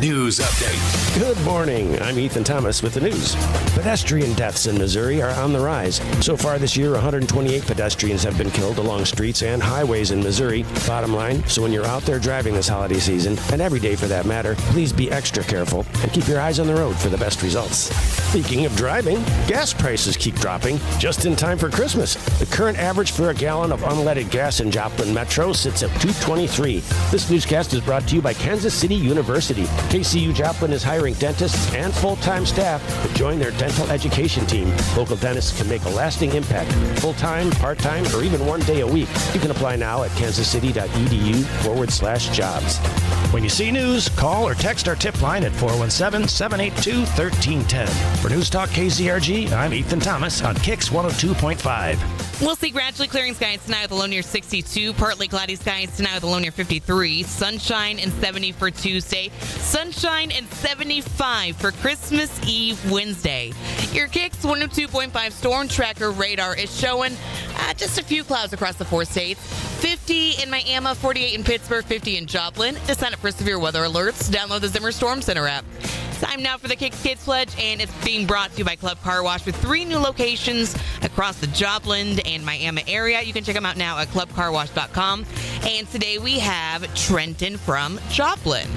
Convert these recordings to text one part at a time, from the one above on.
News Update. Good morning. I'm Ethan Thomas with the news. Pedestrian deaths in Missouri are on the rise. So far this year, 128 pedestrians have been killed along streets and highways in Missouri. Bottom line, so when you're out there driving this holiday season, and every day for that matter, please be extra careful and keep your eyes on the road for the best results. Speaking of driving, gas prices keep dropping just in time for Christmas. The current average for a gallon of unleaded gas in Joplin Metro sits at $2.23. This newscast is brought to you by Kansas City University. KCU Joplin is hiring dentists and full-time staff to join their dental education team. Local dentists can make a lasting impact, full-time, part-time, or even one day a week. You can apply now at kansascity.edu/jobs. When you see news, call or text our tip line at 417-782-1310. For News Talk KZRG, I'm Ethan Thomas on KIX 102.5. We'll see gradually clearing skies tonight with a low near 62. Partly cloudy skies tonight with a low near 53. Sunshine and 70 for Tuesday. Sunshine and 75 for Christmas Eve Wednesday. Your KIX 102.5 storm tracker radar is showing just a few clouds across the 4 states. 50 in Miami, 48 in Pittsburgh, 50 in Joplin. To sign up for severe weather alerts, download the Zimmer Storm Center app. Time now for the KIX Kids Pledge, and it's being brought to you by Club Car Wash with 3 new locations across the Joplin and Miami area. You can check them out now at clubcarwash.com. And today we have Trenton from Joplin.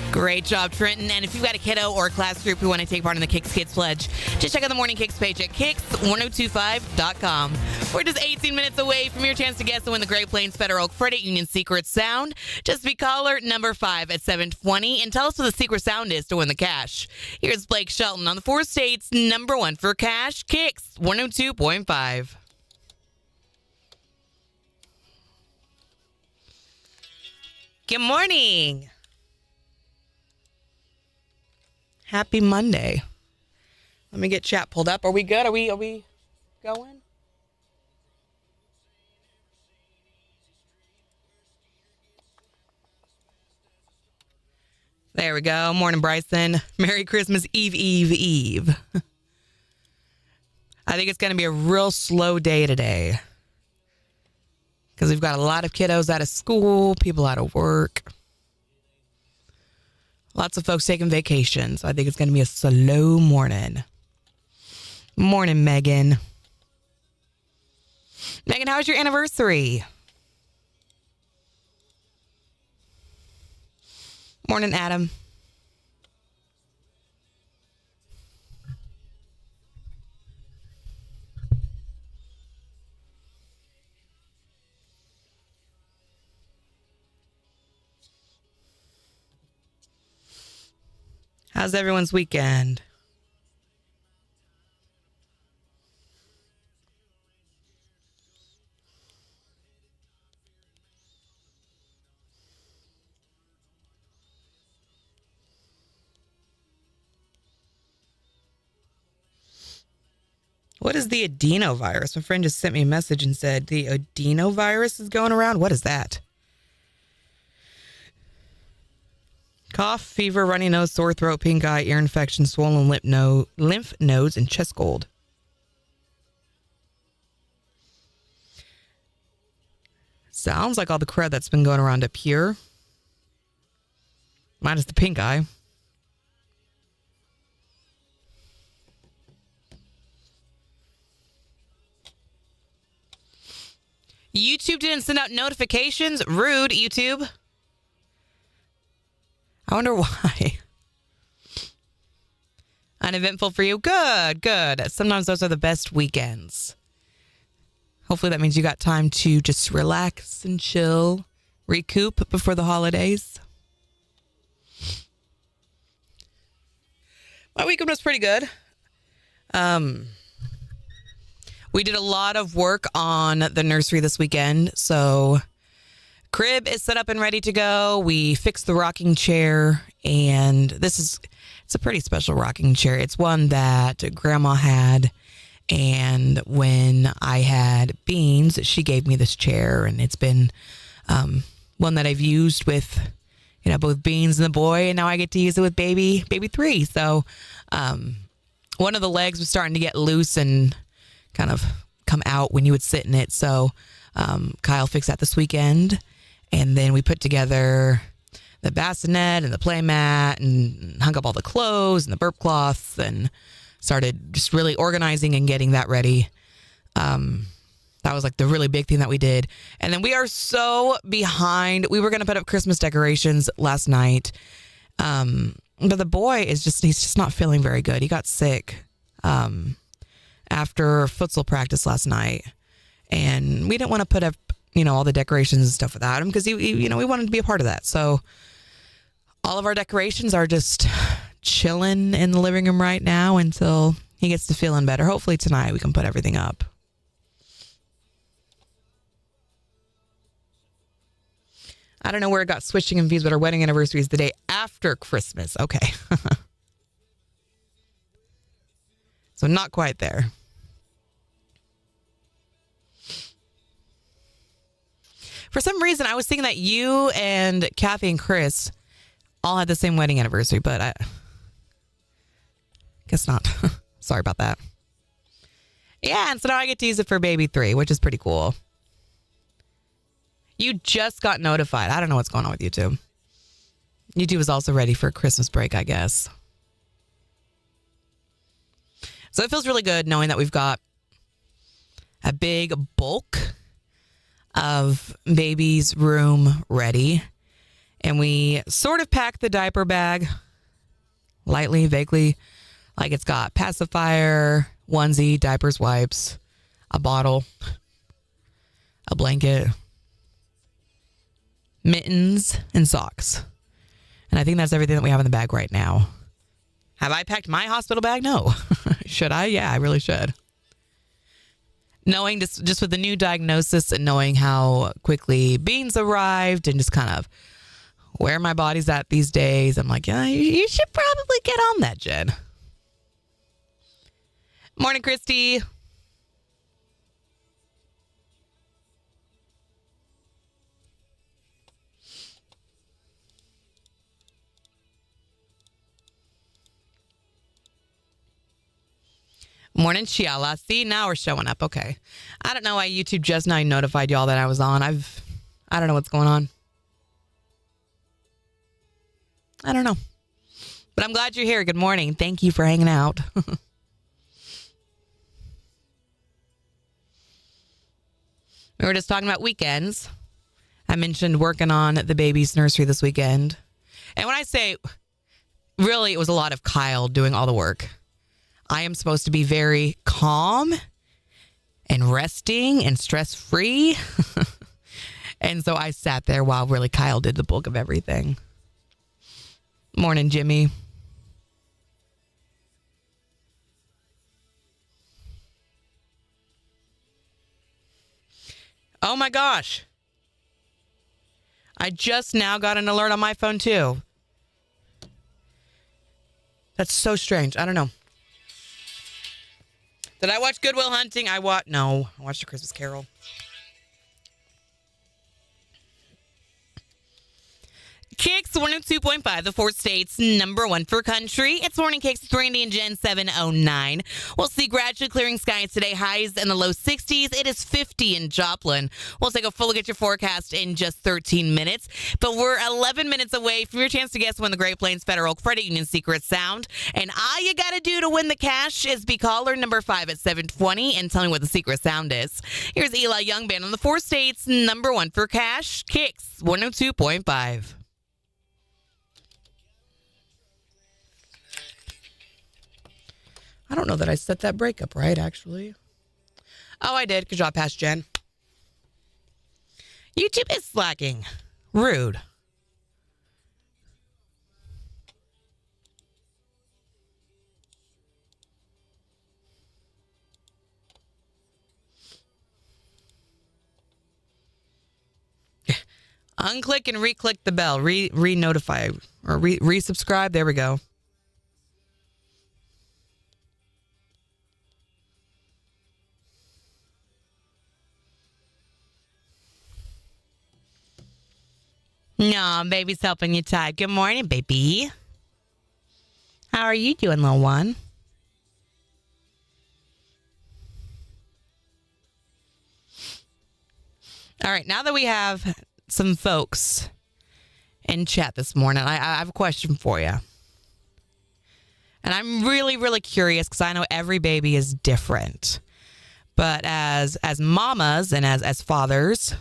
Great job, Trenton. And if you've got a kiddo or a class group who want to take part in the KIX Kids Pledge, just check out the Morning KIX page at KIX1025.com. We're just 18 minutes away from your chance to guess and win the Great Plains Federal Credit Union Secret Sound. Just be caller number 5 at 720 and tell us what the secret sound is to win the cash. Here's Blake Shelton on the 4 states' number 1 for cash, KIX 102.5. Good morning. Happy Monday. Let me get chat pulled up. Are we good? Are we going? There we go. Morning, Bryson. Merry Christmas Eve. I think it's going to be a real slow day today because we've got a lot of kiddos out of school, people out of work. Lots of folks taking vacations. So I think it's going to be a slow morning. Morning, Megan. Megan, how was your anniversary? Morning, Adam. How's everyone's weekend? What is the adenovirus? My friend just sent me a message and said the adenovirus is going around. What is that? Cough, fever, runny nose, sore throat, pink eye, ear infection, swollen lymph nodes, and chest cold. Sounds like all the crud that's been going around up here. Minus the pink eye. YouTube didn't send out notifications. Rude, YouTube. I wonder why. Uneventful for you? Good. Sometimes those are the best weekends. Hopefully that means you got time to just relax and chill, recoup before the holidays. My weekend was pretty good. We did a lot of work on the nursery this weekend, so crib is set up and ready to go. We fixed the rocking chair, and it's a pretty special rocking chair. It's one that Grandma had, and when I had Beans, she gave me this chair, and it's been one that I've used with both Beans and the boy, and now I get to use it with baby 3. So one of the legs was starting to get loose and kind of come out when you would sit in it. So Kyle fixed that this weekend, and then we put together the bassinet and the play mat and hung up all the clothes and the burp cloths and started just really organizing and getting that ready. That was like the really big thing that we did. And then we are so behind. We were going to put up Christmas decorations last night. But the boy he's just not feeling very good. He got sick after futsal practice last night. And we didn't want to put up, all the decorations and stuff without him because we wanted to be a part of that. So all of our decorations are just chilling in the living room right now until he gets to feeling better. Hopefully tonight we can put everything up. I don't know where it got switching confused, but our wedding anniversary is the day after Christmas. Okay. So not quite there. For some reason, I was thinking that you and Kathy and Chris all had the same wedding anniversary, but I guess not. Sorry about that. Yeah, and so now I get to use it for baby 3, which is pretty cool. You just got notified. I don't know what's going on with YouTube. YouTube is also ready for Christmas break, I guess. So it feels really good knowing that we've got a big bulk of baby's room ready. And we sort of packed the diaper bag lightly, vaguely. Like it's got pacifier, onesie, diapers, wipes, a bottle, a blanket, mittens, and socks. And I think that's everything that we have in the bag right now. Have I packed my hospital bag? No. Should I? Yeah, I really should. Knowing just with the new diagnosis and knowing how quickly Beans arrived and just kind of where my body's at these days, I'm like, yeah, you should probably get on that, Jen. Morning, Christy. Morning, Chiala. See, now we're showing up. Okay. I don't know why YouTube just now notified y'all that I was on. I don't know what's going on. I don't know. But I'm glad you're here. Good morning. Thank you for hanging out. We were just talking about weekends. I mentioned working on the baby's nursery this weekend. And when I say, really, it was a lot of Kyle doing all the work. I am supposed to be very calm and resting and stress-free. And so I sat there while really Kyle did the bulk of everything. Morning, Jimmy. Oh my gosh. I just now got an alert on my phone too. That's so strange. I don't know. Did I watch Good Will Hunting? No. I watched A Christmas Carol. KIX 102.5, the 4 states, number 1 for country. It's Morning KIX with Randy and Jen 709. We'll see gradually clearing skies today, highs in the low 60s. It is 50 in Joplin. We'll take a full look at your forecast in just 13 minutes. But we're 11 minutes away from your chance to guess when the Great Plains Federal Credit Union secret sound. And all you got to do to win the cash is be caller number 5 at 720 and tell me what the secret sound is. Here's Eli Youngband on the 4 states, number 1 for cash, KIX 102.5. I don't know that I set that breakup right, actually. Oh, I did. Good job, Past Jen. YouTube is slacking. Rude. Unclick and re-click the bell. Re-notify or re-subscribe. There we go. No, baby's helping you type. Good morning, baby. How are you doing, little one? All right, now that we have some folks in chat this morning, I have a question for you. And I'm really, really curious because I know every baby is different. But as mamas and as fathers,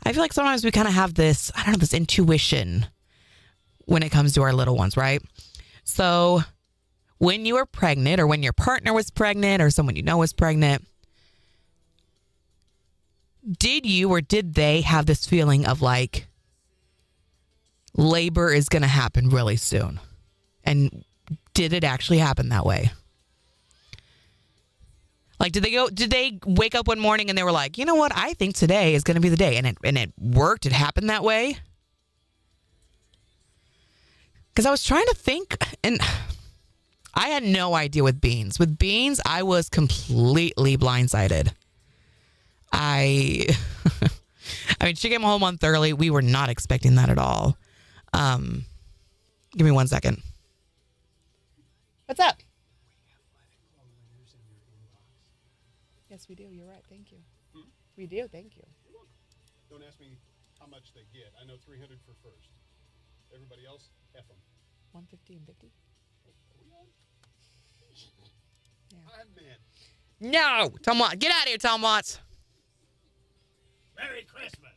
I feel like sometimes we kind of have this, I don't know, this intuition when it comes to our little ones, right? So when you were pregnant or when your partner was pregnant or someone you know was pregnant, did you or did they have this feeling of like labor is going to happen really soon? And did it actually happen that way? Like, did they wake up one morning and they were like, you know what? I think today is going to be the day. And it worked. It happened that way. Because I was trying to think, and I had no idea with Beans. With Beans, I was completely blindsided. I mean, she came home a month early. We were not expecting that at all. Give me 1 second. What's up? Yes, we do. You're right. Thank you. We do. Thank you. Don't ask me how much they get. I know 300 for first. Everybody else, F them. 150 and 50? Are we on? Yeah. I'm mad. No! Tom Watts. Get out of here, Tom Watts. Merry Christmas.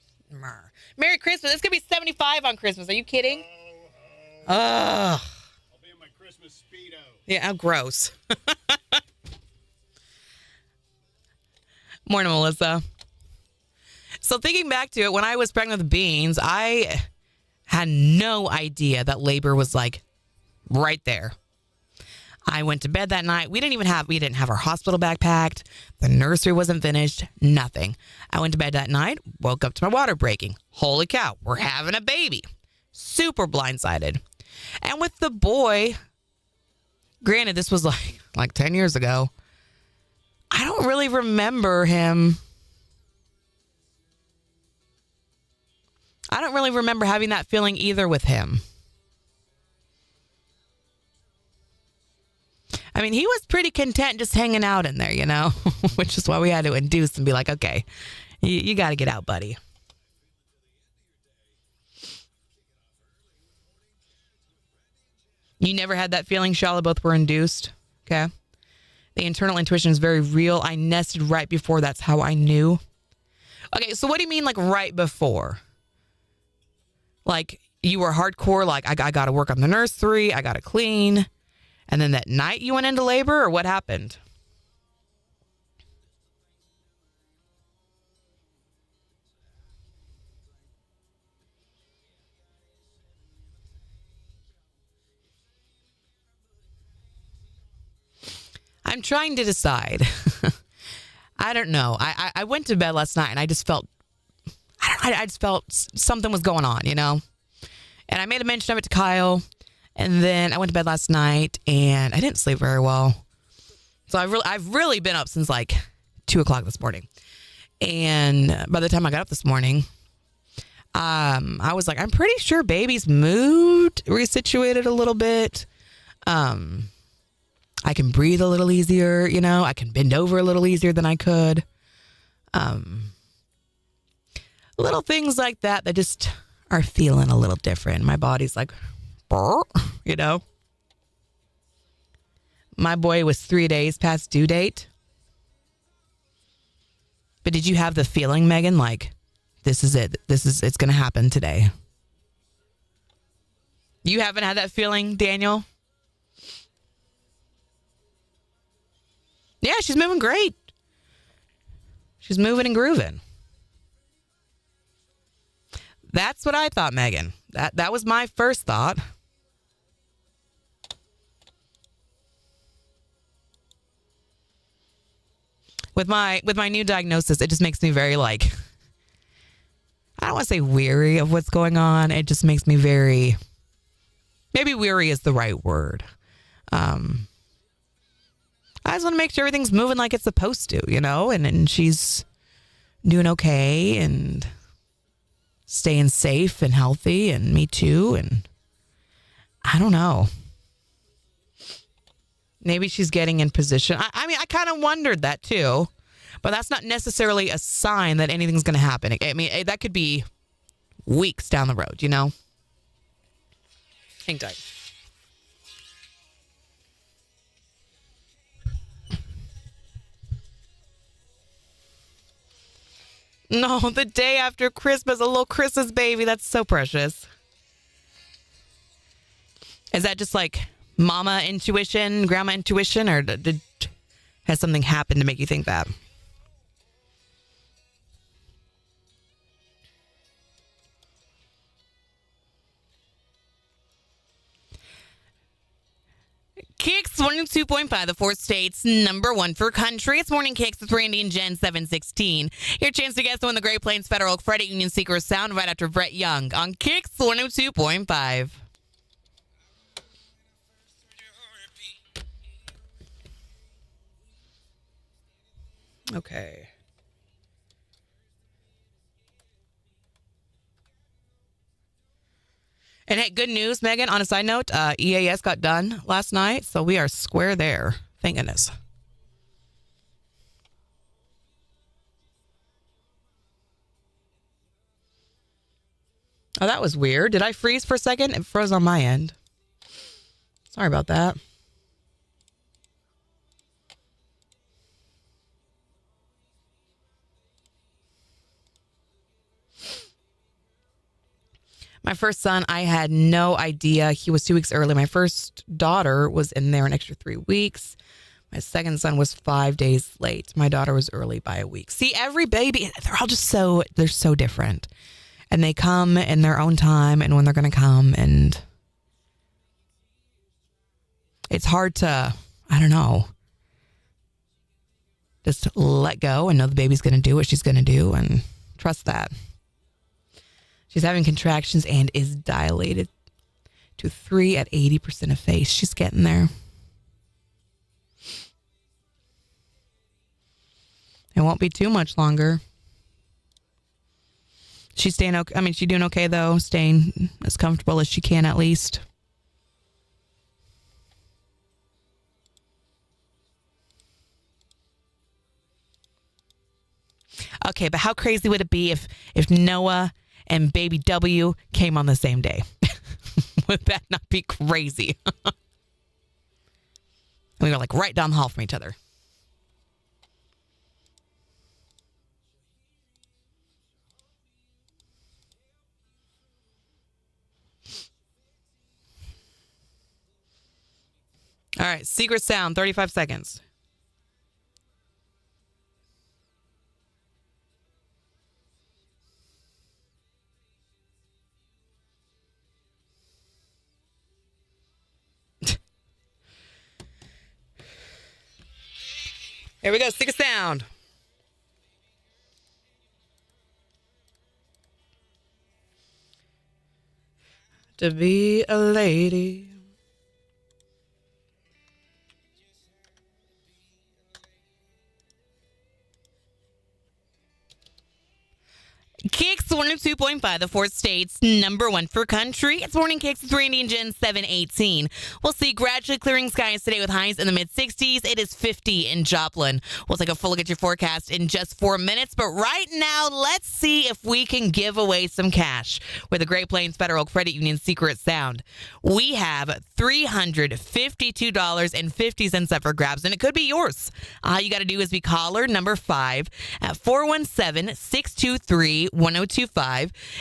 Merry Christmas. It's going to be 75 on Christmas. Are you kidding? Ugh. Ugh. I'll be in my Christmas Speedo. Yeah, how gross. Morning, Melissa. So thinking back to it, when I was pregnant with Beans, I had no idea that labor was like right there. I went to bed that night. We didn't have our hospital bag packed. The nursery wasn't finished. Nothing. I went to bed that night, woke up to my water breaking. Holy cow, we're having a baby. Super blindsided. And with the boy, granted, this was like 10 years ago. I don't really remember him. I don't really remember having that feeling either with him. I mean, he was pretty content just hanging out in there, you know, which is why we had to induce and be like, okay, you got to get out, buddy. You never had that feeling, Shala? Both were induced. Okay. The internal intuition is very real. I nested right before. That's how I knew. Okay. So what do you mean like right before? Like you were hardcore, like I got to work on the nursery. I got to clean. And then that night you went into labor, or what happened? I'm trying to decide. I don't know. I went to bed last night and I just felt, I just felt something was going on, you know? And I made a mention of it to Kyle. And then I went to bed last night and I didn't sleep very well. So I've really been up since like 2:00 this morning. And by the time I got up this morning, I was like, I'm pretty sure baby's moved, resituated a little bit. I can breathe a little easier, you know, I can bend over a little easier than I could. Little things like that just are feeling a little different. My body's like, you know. My boy was 3 days past due date. But did you have the feeling, Megan, like, this is it. It's going to happen today? You haven't had that feeling, Daniel? Yeah, she's moving great. She's moving and grooving. That's what I thought, Megan. That was my first thought. With my new diagnosis, it just makes me very like, I don't want to say weary of what's going on. It just makes me very, maybe weary is the right word. I just want to make sure everything's moving like it's supposed to, you know, and she's doing okay. And staying safe and healthy, and me too. And I don't know. Maybe she's getting in position. I mean, I kind of wondered that too, but that's not necessarily a sign that anything's going to happen. I mean, that could be weeks down the road, you know? Hang tight. No, the day after Christmas, a little Christmas baby. That's so precious. Is that just like mama intuition, grandma intuition, or has something happened to make you think that? KIX 102.5, the fourth state's number one for country. It's Morning KIX with Randy and Jen, 716. Your chance to guess to win the Great Plains Federal Credit Union Secret Sound right after Brett Young on KIX 102.5. Okay. And hey, good news, Megan. On a side note, EAS got done last night, so we are square there. Thank goodness. Oh, that was weird. Did I freeze for a second? It froze on my end. Sorry about that. My first son, I had no idea. He was 2 weeks early. My first daughter was in there an extra 3 weeks. My second son was 5 days late. My daughter was early by a week. See, every baby, they're all just they're so different. And they come in their own time and when they're going to come. And it's hard to, I don't know, just let go and know the baby's going to do what she's going to do and trust that. She's having contractions and is dilated to 3 at 80% of face. She's getting there. It won't be too much longer. She's staying okay. I mean, she's doing okay though, staying as comfortable as she can at least. Okay, but how crazy would it be if Noah and baby W came on the same day? Would that not be crazy? We were like right down the hall from each other. All right, secret sound, 35 seconds. Here we go. Stick a sound. To be a lady. KIX 102.5, the fourth state's number one for country. It's Morning KIX with Randy and Jen, 718. We'll see gradually clearing skies today with highs in the mid-60s. It is 50 in Joplin. We'll take a full look at your forecast in just 4 minutes. But right now, let's see if we can give away some cash with the Great Plains Federal Credit Union Secret Sound. We have $352.50 up for grabs, and it could be yours. All you got to do is be caller number 5 at 417-623-1025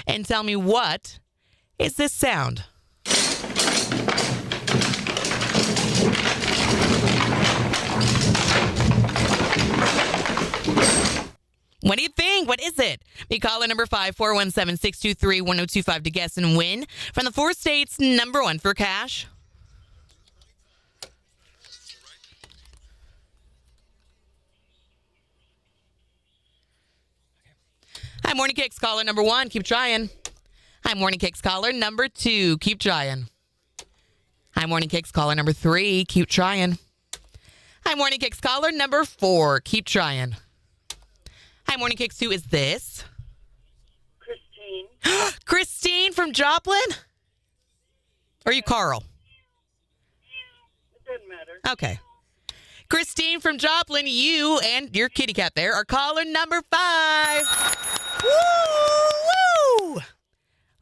and tell me, what is this sound? What do you think? What is it? Be caller number 5, 417-623-1025 to guess and win from the four states number one for cash. Hi, Morning KIX caller number 1. Keep trying. Hi, Morning KIX caller number 2. Keep trying. Hi, Morning KIX caller number 3. Keep trying. Hi, Morning KIX caller number 4. Keep trying. Hi, Morning KIX. Who is this? Christine. Christine from Joplin? Or are you Carl? It doesn't matter. Okay. Christine from Joplin, you and your kitty cat there are caller number 5. Woo! Woo!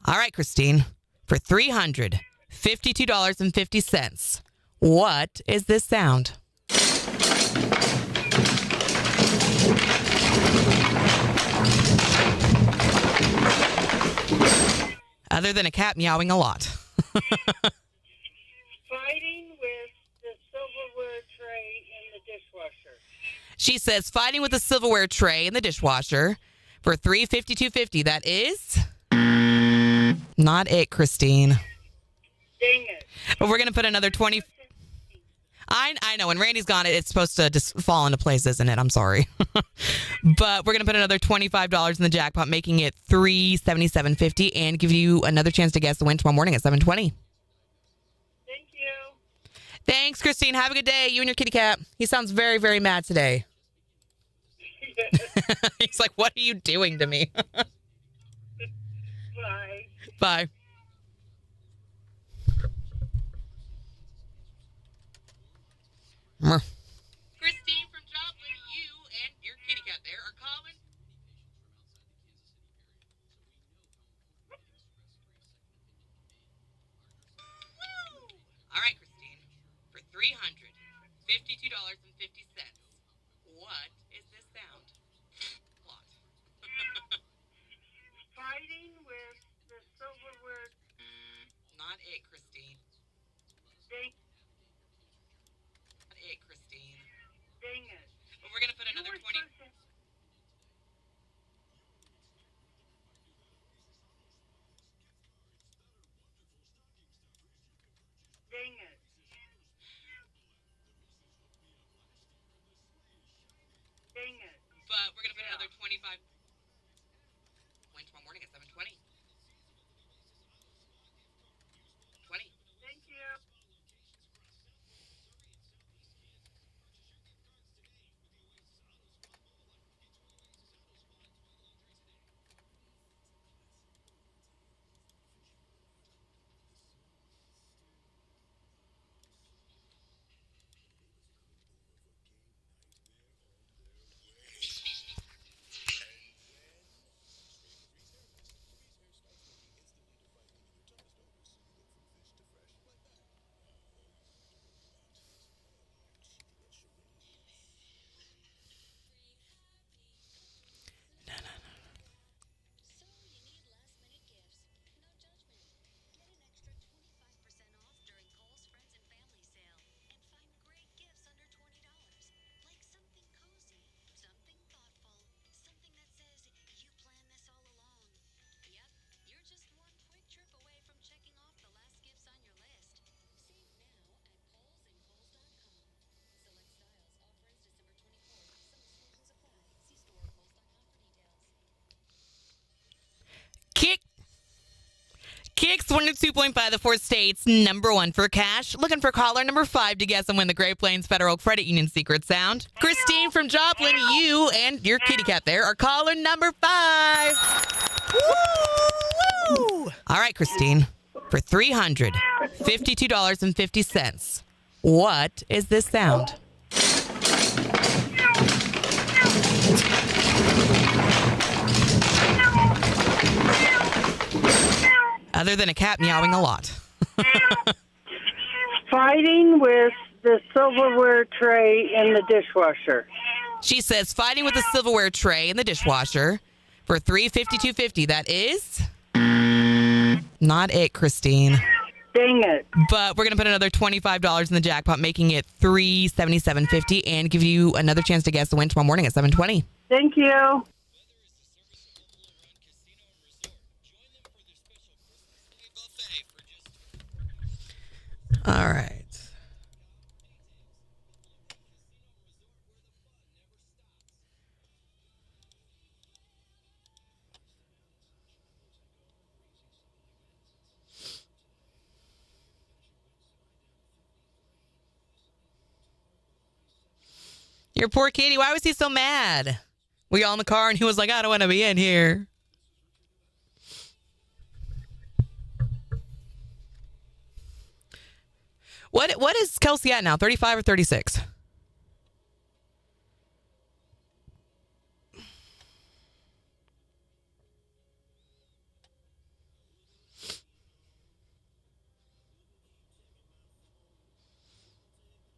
All right, Christine, for $352.50, what is this sound? Other than a cat meowing a lot. Fighting with the silverware tray in the dishwasher. She says fighting with a silverware tray in the dishwasher for $352.50. That is not it, Christine. Dang it. But we're going to put another 20. I know. When Randy's gone, it's supposed to just fall into place, isn't it? I'm sorry. But we're going to put another $25 in the jackpot, making it $377.50, and give you another chance to guess the win tomorrow morning at 7:20. Thank you. Thanks, Christine. Have a good day. You and your kitty cat. He sounds very, very mad today. He's like, what are you doing to me? Bye. Bye. Christine from Joplin, you and your kitty cat there are calling. Woo! All right, Christine, for $352.50, what is this sound? Plot. Fighting with the silverware. Not it, Christine. Dang, Not it, Christine. dang it. But we're gonna put another 20. Dang it. Dang it. But we're gonna put another 25. Win tomorrow morning at 7:20. 20. Thank you. KIX 102.5, the 4 states, number 1 for cash. Looking for caller number 5 to guess and win the Great Plains Federal Credit Union secret sound. Christine from Joplin, you and your kitty cat there are caller number 5. Woo! All right, Christine, for $352.50, what is this sound? Other than a cat meowing a lot. Fighting with the silverware tray in the dishwasher. She says fighting with a silverware tray in the dishwasher for $352.50. That is not it, Christine. Dang it. But we're going to put another $25 in the jackpot, making it $377.50, and give you another chance to guess the win tomorrow morning at 7:20. Thank you. All right. Your poor kitty. Why was he so mad? We all in the car and he was like, I don't want to be in here. What is Kelsey at now? 35 or 36?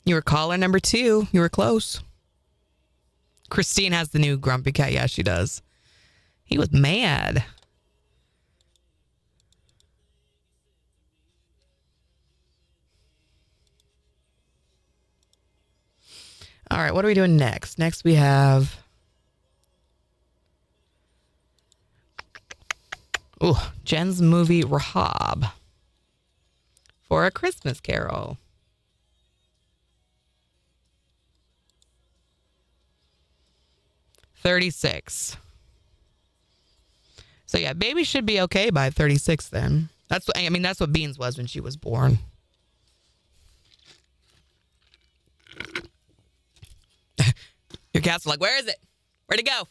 You were caller number 2. You were close. Christine has the new grumpy cat. Yeah, she does. He was mad. All right, what are we doing next? Next we have... Jen's movie Rahab for A Christmas Carol. $36. So yeah, baby should be okay by 36 then. That's what Beans was when she was born. Your cat's like, where is it? Where'd it go?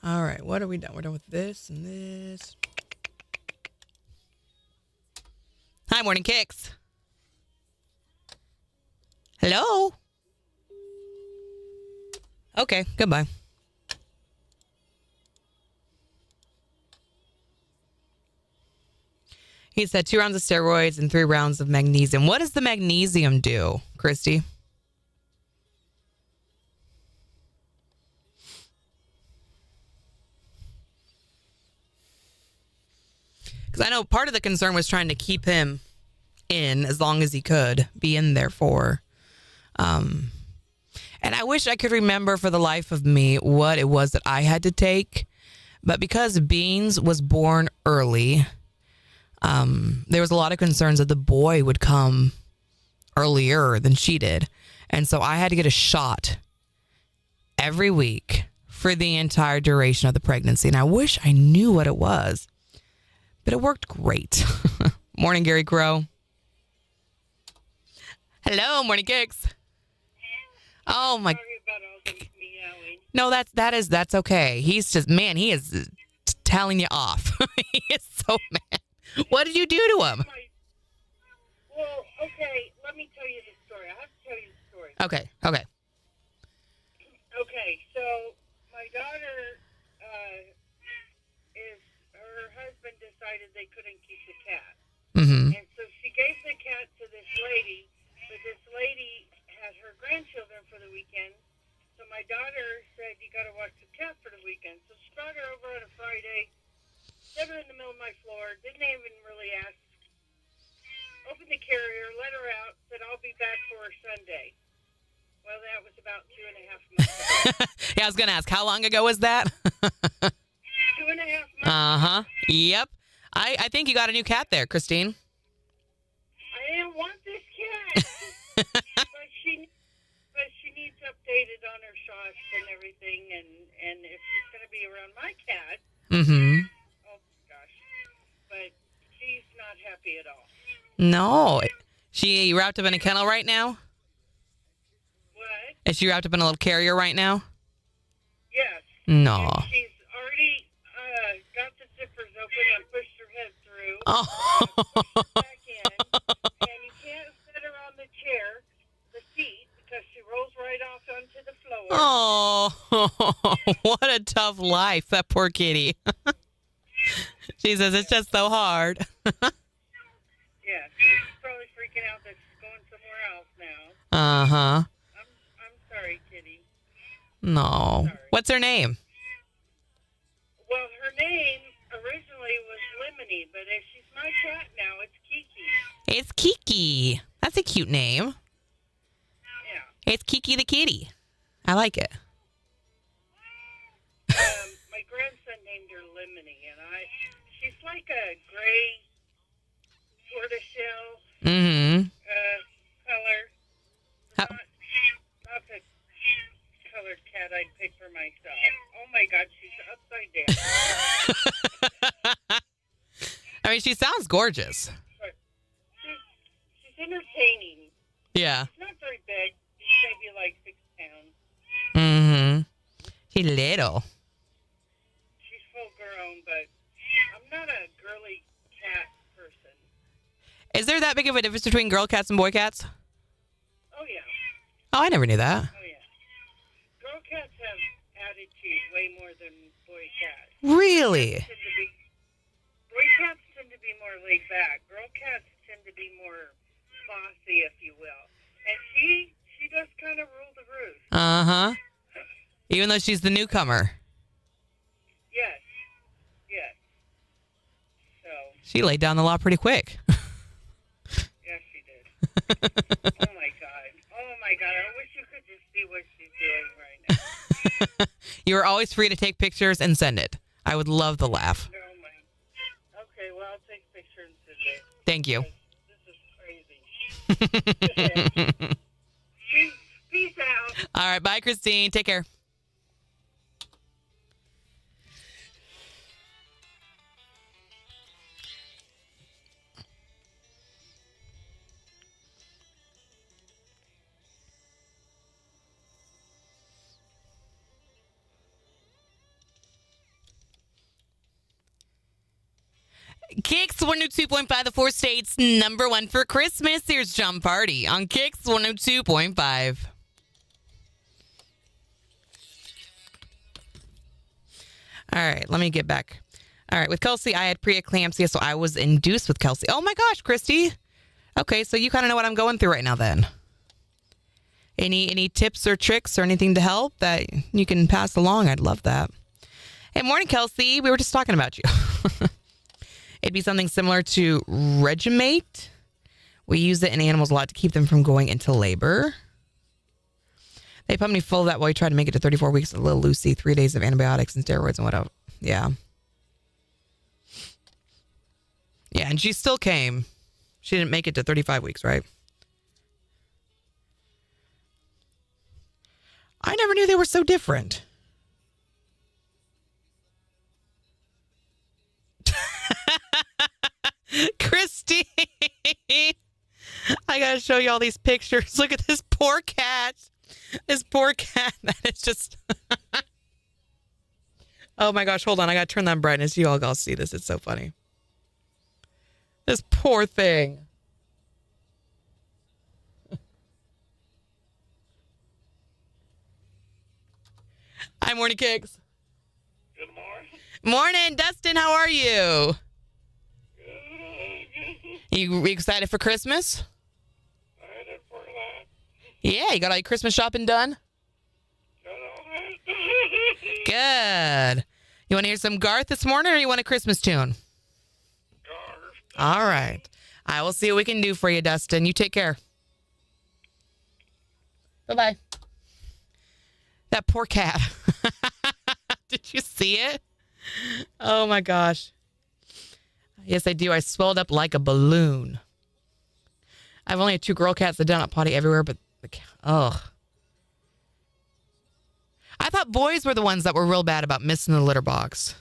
All right, what are we done? We're done with this and this. Hi, Morning Kicks. Hello? Okay, goodbye. He said 2 rounds of steroids and 3 rounds of magnesium. What does the magnesium do, Christy? Because I know part of the concern was trying to keep him in as long as he could be in there for. And I wish I could remember for the life of me what it was that I had to take. But because Beans was born early, there was a lot of concerns that the boy would come earlier than she did. And so I had to get a shot every week for the entire duration of the pregnancy. And I wish I knew what it was. But it worked great. Morning, Gary Crow. Hello, Morning Kicks. Oh my. Sorry about all the meowing. No, that's okay. He's just, man, he is telling you off. He is so mad. What did you do to him? Well, okay, let me tell you the story. I have to tell you the story. Okay. Okay, so my daughter her husband decided they couldn't keep the cat. Mm-hmm. And so she gave the cat to this lady, but this lady had her grandchildren for the weekend. So my daughter said, you got to watch the cat for the weekend. So she brought her over on a Friday, set her in the middle of my floor, didn't even really ask. Opened the carrier, let her out, said, I'll be back for her Sunday. Well, that was about 2.5 months ago. Yeah, I was going to ask, how long ago was that? 2.5 months. Uh-huh. Yep. I think you got a new cat there, Christine. I didn't want this cat. but she needs updated on her shots and everything, and if she's going to be around my cat, Mm-hmm. oh gosh, but she's not happy at all. No. She wrapped up in a kennel right now? What? Is she wrapped up in a little carrier right now? Yes. No. And she's already got the zippers open and pushed her head through. Oh. Pushed her back in, and you can't set her on the chair, the seat, because she rolls right off onto the floor. Oh, what a tough life, that poor kitty. She says it's just so hard. Yeah, she's probably freaking out that she's going somewhere else now. Uh-huh. I'm sorry, kitty. No. Sorry. What's her name? Well, her name originally was Lemony, but if she's my cat now, it's Kiki. It's Kiki. That's a cute name. Yeah. It's Kiki the kitty. I like it. My grandson named her Lemony, and she's like a gray tortoiseshell Mm-hmm. color. How- Not the colored cat I'd pick for myself. Oh my God, she's upside down. I mean, she sounds gorgeous. But she's entertaining. Yeah. She's not very big. She's maybe like 6 pounds. Mm-hmm. She's little. She's full Is there that big of a difference between girl cats and boy cats? Oh, yeah. Oh, I never knew that. Oh, yeah. Girl cats have attitude way more than boy cats. Really? Boy cats tend to be more laid back. Girl cats tend to be more bossy, if you will. And she does kind of rule the roost. Uh-huh. Even though she's the newcomer. Yes. Yes. So. She laid down the law pretty quick. Yes, she did. Oh, my God. Oh, my God. I wish you could just see what she's doing right now. You are always free to take pictures and send it. I would love the laugh. Oh, my. Okay, well, I'll take a picture and send it. Thank you. This is crazy. Peace out. All right. Bye, Christine. Take care. KIX 102.5, the 4 states number 1 for Christmas. Here's Jump Party on KIX 102.5. All right, let me get back. All right, with Kelsey, I had preeclampsia, so I was induced with Kelsey. Oh my gosh, Christy. Okay, so you kind of know what I'm going through right now then. Any tips or tricks or anything to help that you can pass along? I'd love that. Hey, morning, Kelsey. We were just talking about you. It'd be something similar to Regimate. We use it in animals a lot to keep them from going into labor. They pumped me full of that while we tried to make it to 34 weeks. A little Lucy, 3 days of antibiotics and steroids and whatever. Yeah. Yeah, and she still came. She didn't make it to 35 weeks, right? I never knew they were so different. Christine, I gotta show you all these pictures. Look at this poor cat. This poor cat that is just. Oh my gosh, hold on. I gotta turn that brightness. You all gotta see this. It's so funny. This poor thing. Hi, Morning KIX. Good morning. Morning, Dustin. How are you? You excited for Christmas? Excited for that. Yeah, you got all your Christmas shopping done? Got all that. Good. You want to hear some Garth this morning, or you want a Christmas tune? Garth. All right. I will see what we can do for you, Dustin. You take care. Bye-bye. That poor cat. Did you see it? Oh, my gosh. Yes, I do. I swelled up like a balloon. I've only had 2 girl cats that do not potty everywhere, but ugh. I thought boys were the ones that were real bad about missing the litter box.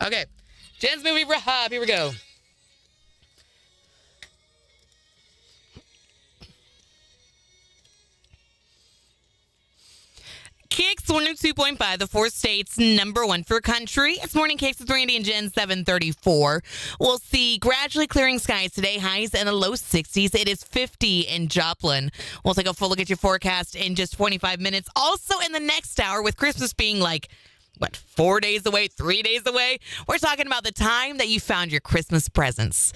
Okay. Jen's movie rehab. Here we go. KIX 102.5, the 4 states number 1 for country. It's Morning KIX with Randy and Jen, 734. We'll see gradually clearing skies today, highs in the low 60s. It is 50 in Joplin. We'll take a full look at your forecast in just 25 minutes. Also in the next hour, with Christmas being like, 4 days away, 3 days away? We're talking about the time that you found your Christmas presents.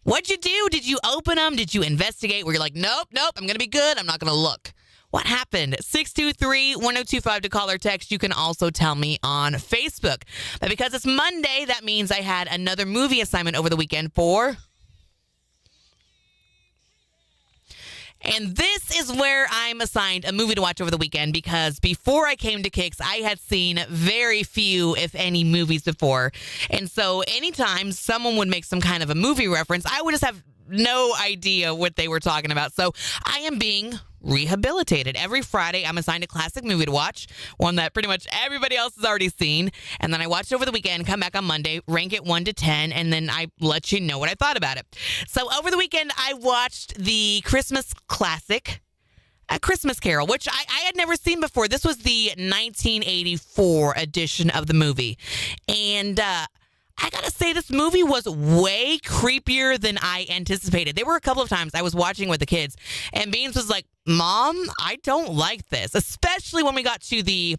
What'd you do? Did you open them? Did you investigate? Where you're like, nope, I'm going to be good. I'm not going to look. What happened? 623-1025 to call or text. You can also tell me on Facebook. But because it's Monday, that means I had another movie assignment over the weekend for... And this is where I'm assigned a movie to watch over the weekend, because before I came to KIX, I had seen very few, if any, movies before. And so anytime someone would make some kind of a movie reference, I would just have no idea what they were talking about. So I am being rehabilitated. Every Friday, I'm assigned a classic movie to watch, one that pretty much everybody else has already seen. And then I watch it over the weekend, come back on Monday, rank it 1 to 10, and then I let you know what I thought about it. So over the weekend, I watched the Christmas classic, A Christmas Carol, which I had never seen before. This was the 1984 edition of the movie. And I gotta say, this movie was way creepier than I anticipated. There were a couple of times I was watching with the kids, and Beans was like, Mom, I don't like this, especially when we got to the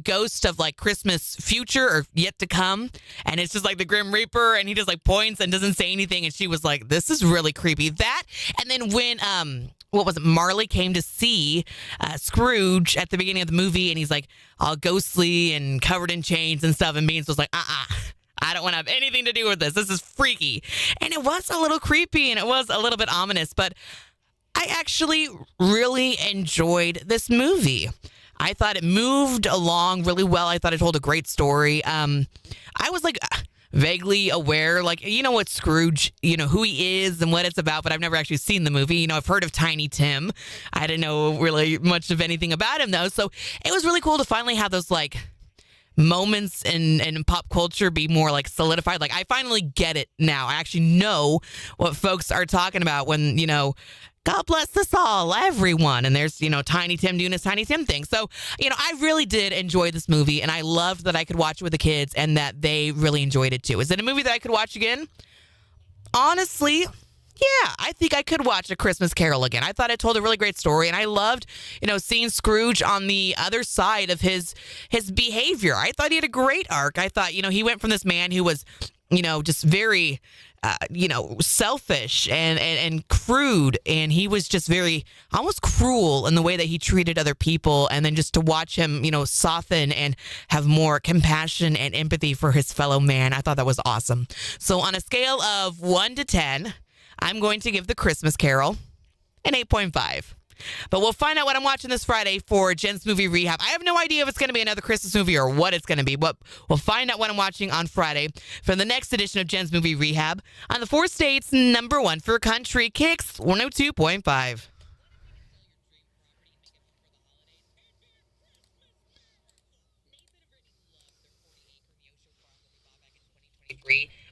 ghost of like Christmas future or yet to come, and it's just like the Grim Reaper, and he just like points and doesn't say anything, and she was like, this is really creepy. That, and then when what was it? Marley came to see Scrooge at the beginning of the movie, and he's like all ghostly and covered in chains and stuff, and Beans was like, I don't want to have anything to do with this. This is freaky. And it was a little creepy, and it was a little bit ominous, but I actually really enjoyed this movie. I thought it moved along really well. I thought it told a great story. I was like vaguely aware, like, you know what Scrooge, you know, who he is and what it's about, but I've never actually seen the movie. You know, I've heard of Tiny Tim. I didn't know really much of anything about him, though. So it was really cool to finally have those, like, moments in pop culture be more like solidified. Like, I finally get it now. I actually know what folks are talking about when, you know, God bless us all, everyone. And there's, you know, Tiny Tim doing his Tiny Tim thing. So, you know, I really did enjoy this movie, and I loved that I could watch it with the kids and that they really enjoyed it too. Is it a movie that I could watch again? Honestly, yeah, I think I could watch A Christmas Carol again. I thought it told a really great story, and I loved, you know, seeing Scrooge on the other side of his behavior. I thought he had a great arc. I thought, you know, he went from this man who was, you know, just very, you know, selfish and crude, and he was just very almost cruel in the way that he treated other people, and then just to watch him, you know, soften and have more compassion and empathy for his fellow man. I thought that was awesome. So on a scale of 1 to 10, I'm going to give The Christmas Carol an 8.5. But we'll find out what I'm watching this Friday for Jen's Movie Rehab. I have no idea if it's going to be another Christmas movie or what it's going to be, but we'll find out what I'm watching on Friday for the next edition of Jen's Movie Rehab on the 4 states #1 for country, KIX 102.5.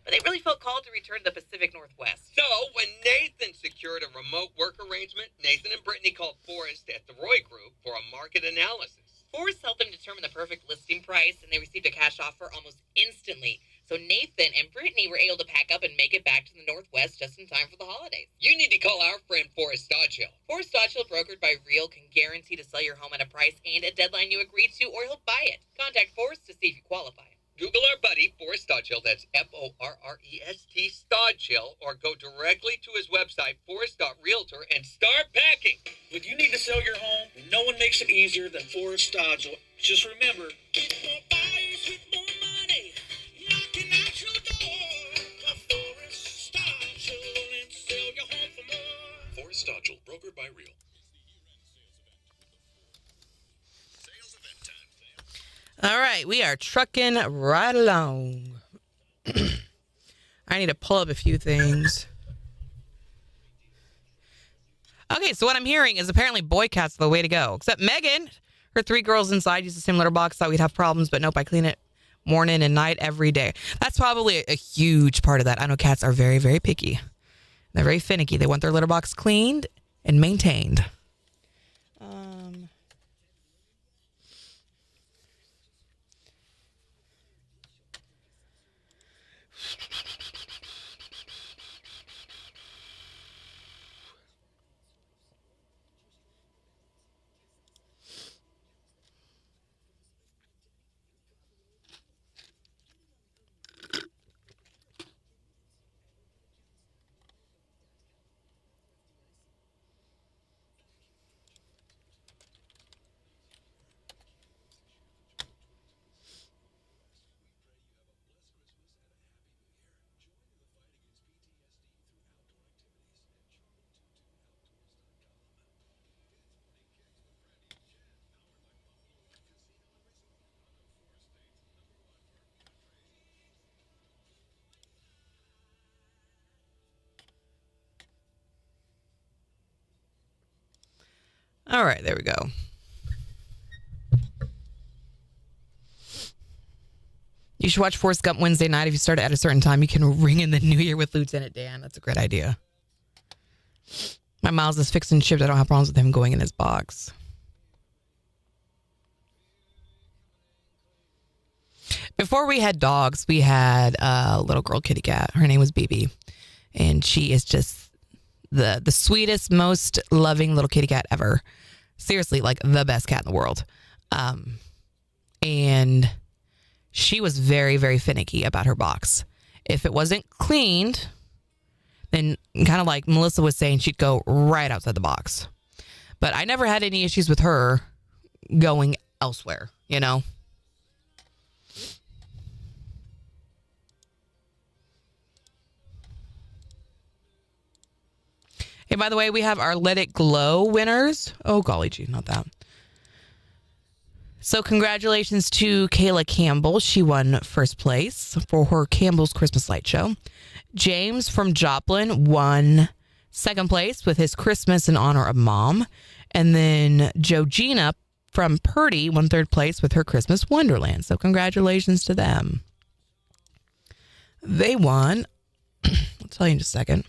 But they really felt called to return to the Pacific Northwest. So, when Nathan secured a remote work arrangement, Nathan and Brittany called Forrest at the Roy Group for a market analysis. Forrest helped them determine the perfect listing price, and they received a cash offer almost instantly. So Nathan and Brittany were able to pack up and make it back to the Northwest just in time for the holidays. You need to call our friend Forrest Dodgehill. Forrest Dodgehill, brokered by Real, can guarantee to sell your home at a price and a deadline you agreed to, or he'll buy it. Contact Forrest to see if you qualify. Google our buddy, Forrest Dodgehill, that's Forrest Dodgehill, or go directly to his website, forrest.realtor, and start packing. When you need to sell your home, no one makes it easier than Forrest Dodgehill. Just remember, get more buyers with more money, knocking at your door. Call Forrest Dodgehill and sell your home for more. Forrest Dodgehill, brokered by Real. All right, we are trucking right along. I need to pull up a few things. Okay, so what I'm hearing is apparently boy cats are the way to go. Except Megan, her 3 girls inside use the same litter box. Thought we'd have problems, but nope, I clean it morning and night every day. That's probably a huge part of that. I know cats are very, very picky. They're very finicky. They want their litter box cleaned and maintained. All right, there we go. You should watch Forrest Gump Wednesday night. If you start at a certain time, you can ring in the new year with Lieutenant Dan. That's a great idea. My Miles is fixed and shipped. I don't have problems with him going in his box. Before we had dogs, we had a little girl kitty cat. Her name was BB. And she is just the sweetest, most loving little kitty cat ever. Seriously, like the best cat in the world. And she was very, very finicky about her box. If it wasn't cleaned, then kind of like Melissa was saying, she'd go right outside the box. But I never had any issues with her going elsewhere, you know? Hey, by the way, we have our Let It Glow winners. Oh, golly gee, not that. So congratulations to Kayla Campbell. She won first place for her Campbell's Christmas Light Show. James from Joplin won second place with his Christmas in honor of Mom. And then Georgina from Purdy won third place with her Christmas Wonderland. So congratulations to them. They won. I'll tell you in just a second.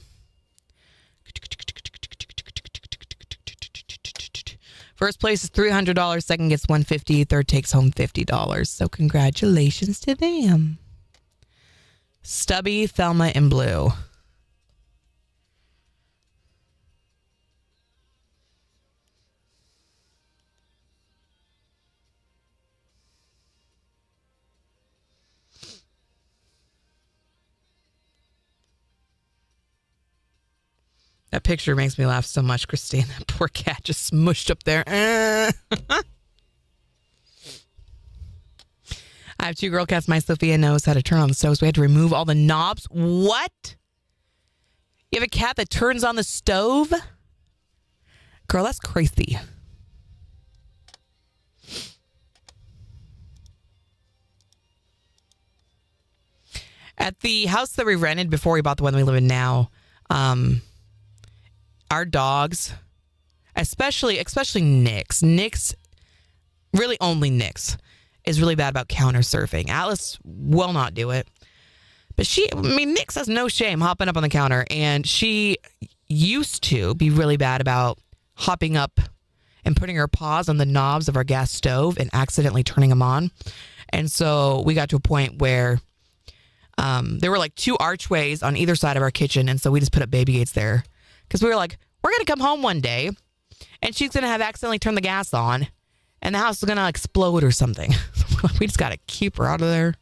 First place is $300. Second gets $150. Third takes home $50. So congratulations to them. Stubby, Thelma, and Blue. That picture makes me laugh so much, Christine. That poor cat just smushed up there. I have two girl cats. My Sophia knows how to turn on the stove, so we had to remove all the knobs. What? You have a cat that turns on the stove? Girl, that's crazy. At the house that we rented before we bought the one we live in now, our dogs, especially Nix, really only Nix, is really bad about counter surfing. Alice will not do it. But Nix has no shame hopping up on the counter. And she used to be really bad about hopping up and putting her paws on the knobs of our gas stove and accidentally turning them on. And so we got to a point where there were like two archways on either side of our kitchen. And so we just put up baby gates there. Because we were like, we're going to come home one day and she's going to have accidentally turned the gas on and the house is going to explode or something. We just got to keep her out of there.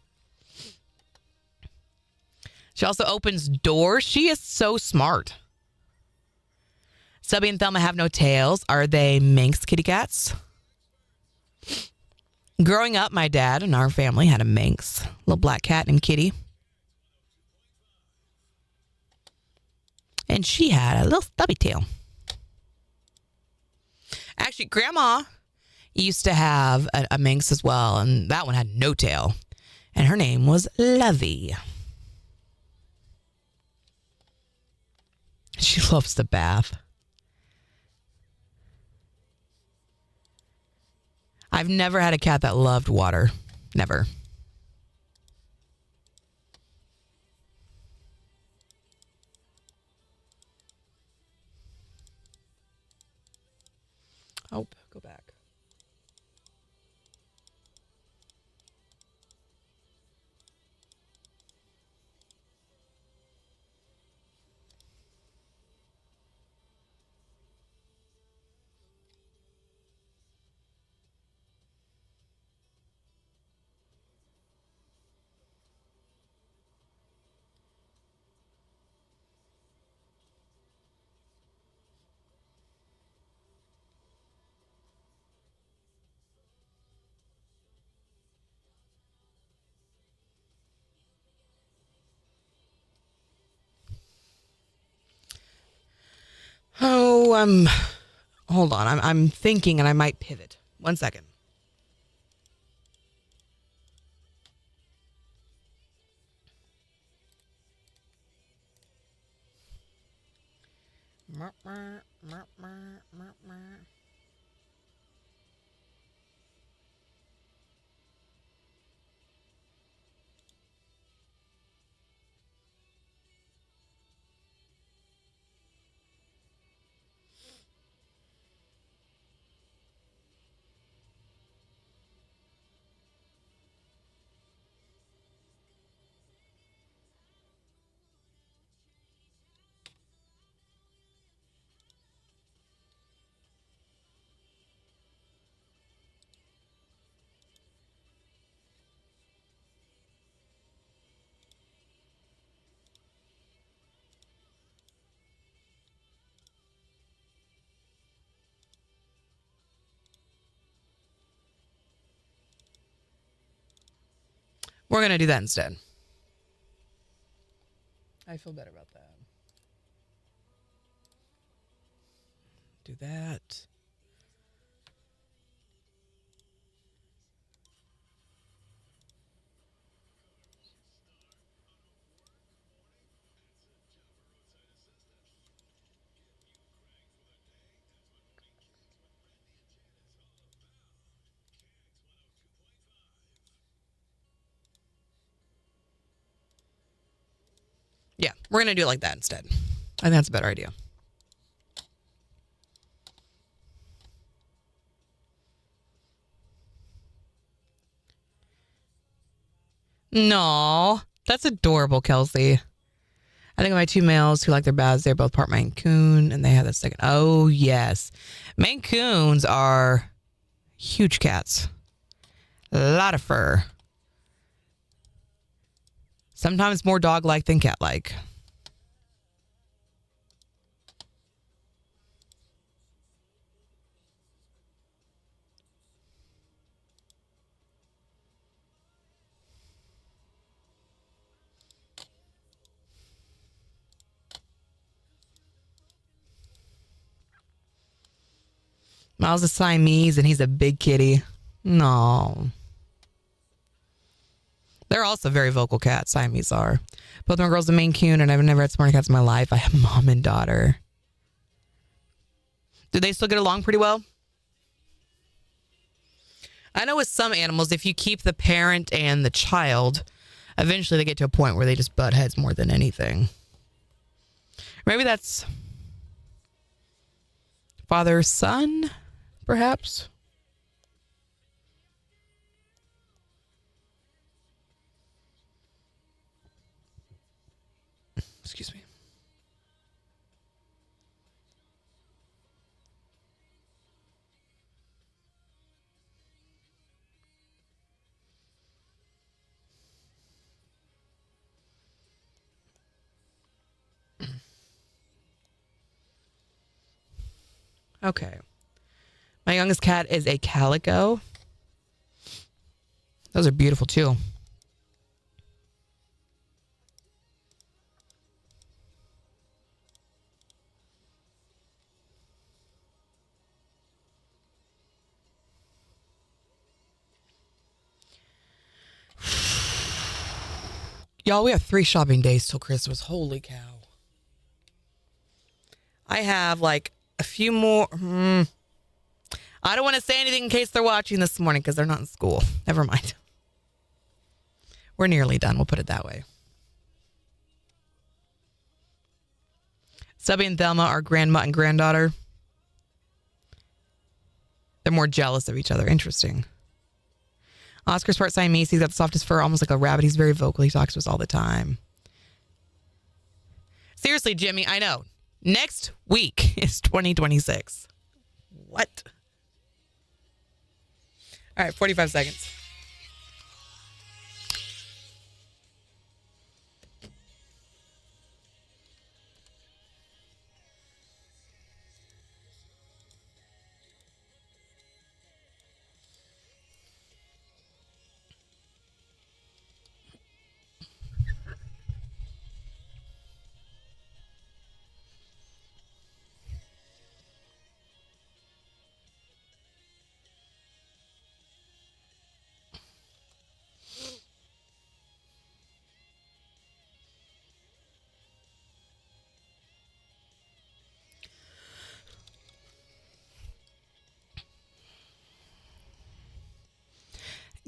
She also opens doors. She is so smart. Stubby and Thelma have no tails. Are they Manx kitty cats? Growing up, my dad and our family had a Manx, little black cat named Kitty. And she had a little stubby tail. Actually, Grandma used to have a Manx as well, and that one had no tail. And her name was Lovey. She loves the bath. I've never had a cat that loved water. Never. Oh, go back. Oh, hold on. I'm thinking and I might pivot. 1 second. We're going to do that instead. I feel better about that. Do that. Yeah, we're going to do it like that instead. I think that's a better idea. No, that's adorable, Kelsey. I think of my two males who like their baths. They're both part Maine Coon, and they have that second. Oh, yes. Maine Coons are huge cats. A lot of fur. Sometimes more dog-like than cat-like. Miles is Siamese, and he's a big kitty. No. They're also very vocal cats. Siamese are. Both my girls are Maine Coon, and I've never had smarty cats in my life. I have mom and daughter. Do they still get along pretty well? I know with some animals, if you keep the parent and the child, eventually they get to a point where they just butt heads more than anything. Maybe that's father-son, perhaps? Excuse me. Okay. My youngest cat is a calico. Those are beautiful too. Y'all, we have 3 shopping days till Christmas. Holy cow. I have like a few more. I don't want to say anything in case they're watching this morning because they're not in school. Never mind. We're nearly done. We'll put it that way. Stubby and Thelma are grandma and granddaughter. They're more jealous of each other. Interesting. Oscar's part Siamese. He's got the softest fur, almost like a rabbit. He's very vocal. He talks to us all the time. Seriously, Jimmy, I know. Next week is 2026. What? All right, 45 seconds.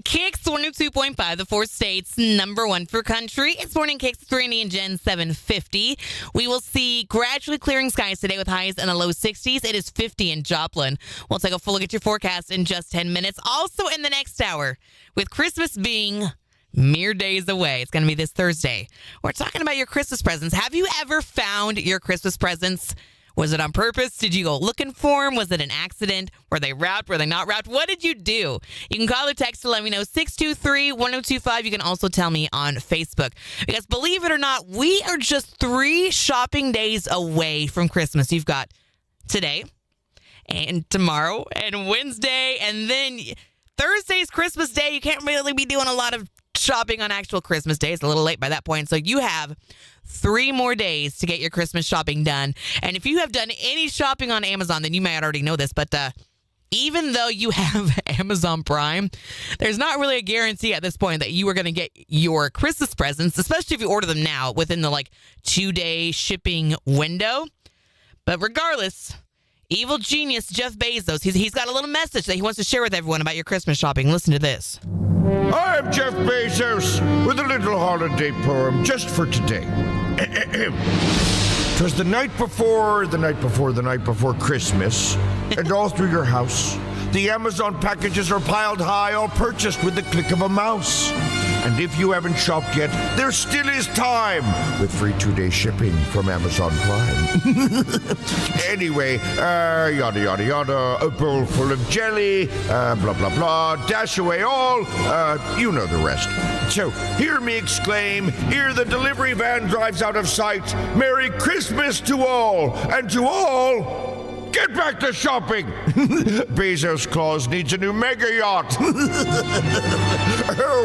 KIX 102.5, the 4 states, number 1 for country. It's morning KIX with Randy and Jen, 750. We will see gradually clearing skies today with highs in the low 60s. It is 50 in Joplin. We'll take a full look at your forecast in just 10 minutes. Also in the next hour, with Christmas being mere days away. It's going to be this Thursday. We're talking about your Christmas presents. Have you ever found your Christmas presents? Was it on purpose? Did you go looking for them? Was it an accident? Were they wrapped? Were they not wrapped? What did you do? You can call or text to let me know, 623-1025. You can also tell me on Facebook. Because believe it or not, we are just 3 shopping days away from Christmas. You've got today and tomorrow and Wednesday, and then Thursday's Christmas Day. You can't really be doing a lot of shopping on actual Christmas Day. It's a little late by that point. So you have 3 more days to get your Christmas shopping done. And if you have done any shopping on Amazon, then you might already know this, but even though you have Amazon Prime, there's not really a guarantee at this point that you are going to get your Christmas presents, especially if you order them now within the 2-day shipping window. But regardless, evil genius Jeff Bezos, he's got a little message that he wants to share with everyone about your Christmas shopping. Listen to this. I'm Jeff Bezos with a little holiday poem just for today. 'Twas the night before Christmas, and all through your house, the Amazon packages are piled high, all purchased with the click of a mouse. And if you haven't shopped yet, there still is time with free 2-day shipping from Amazon Prime. Anyway, yada, yada, yada, a bowl full of jelly, blah, blah, blah, dash away all, you know the rest. So, hear me exclaim, ere the delivery van drives out of sight, Merry Christmas to all, and to all, get back to shopping! Bezos Claus needs a new mega yacht! Ho,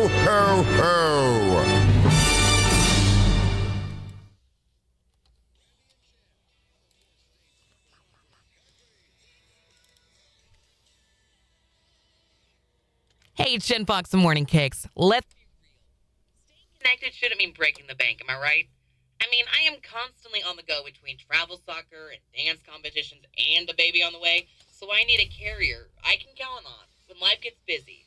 ho, ho! Hey, it's Jen Fox, the Morning Kicks. Let's Staying connected shouldn't mean breaking the bank, am I right? I mean, I am constantly on the go between travel soccer and dance competitions and a baby on the way, so I need a carrier I can count on when life gets busy.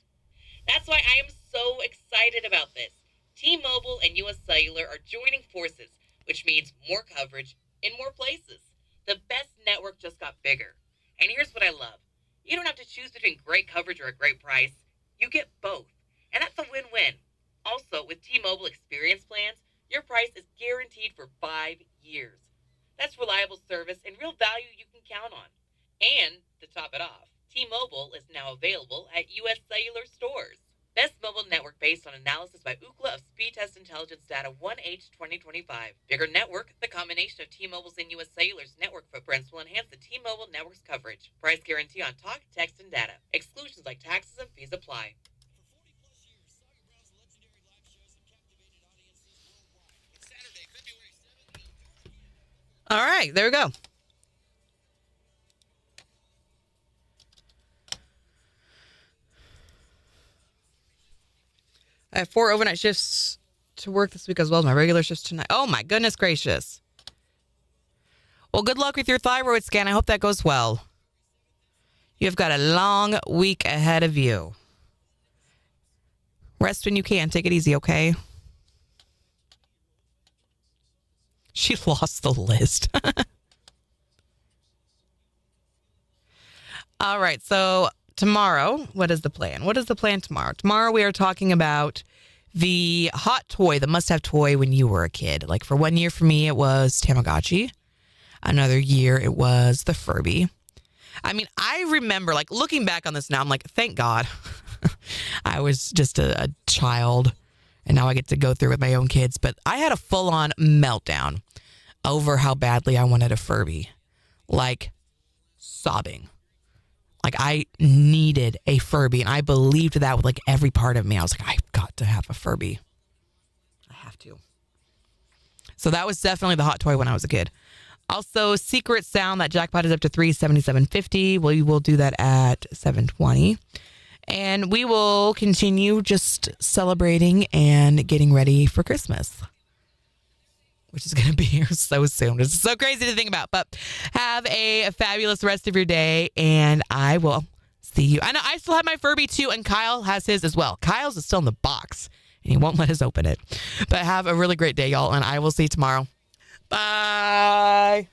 That's why I am so excited about this. T-Mobile and US Cellular are joining forces, which means more coverage in more places. The best network just got bigger. And here's what I love. You don't have to choose between great coverage or a great price. You get both. And that's a win-win. Also, with T-Mobile experience plans, your price is guaranteed for 5 years. That's reliable service and real value you can count on. And, to top it off, T-Mobile is now available at US Cellular stores. Best mobile network based on analysis by Ookla of Speed Test Intelligence data 1H 2025. Bigger network, the combination of T-Mobile's and US Cellular's network footprints will enhance the T-Mobile network's coverage. Price guarantee on talk, text, and data. Exclusions like taxes and fees apply. All right, there we go. I have 4 overnight shifts to work this week as well as my regular shifts tonight. Oh, my goodness gracious. Well, good luck with your thyroid scan. I hope that goes well. You've got a long week ahead of you. Rest when you can. Take it easy, okay? She lost the list. All right. So tomorrow, what is the plan? What is the plan tomorrow? Tomorrow we are talking about the hot toy, the must-have toy when you were a kid. Like for 1 year for me, it was Tamagotchi. Another year, it was the Furby. I mean, I remember like looking back on this now, I'm like, thank God I was just a child. And now I get to go through with my own kids. But I had a full-on meltdown over how badly I wanted a Furby. Like, sobbing. Like, I needed a Furby. And I believed that with, like, every part of me. I was like, I've got to have a Furby. I have to. So that was definitely the hot toy when I was a kid. Also, Secret Sound. That jackpot is up to $377.50. We will do that at 7:20. And we will continue just celebrating and getting ready for Christmas, which is going to be here so soon. It's so crazy to think about. But have a fabulous rest of your day, and I will see you. I know I still have my Furby, too, and Kyle has his as well. Kyle's is still in the box, and he won't let us open it. But have a really great day, y'all, and I will see you tomorrow. Bye.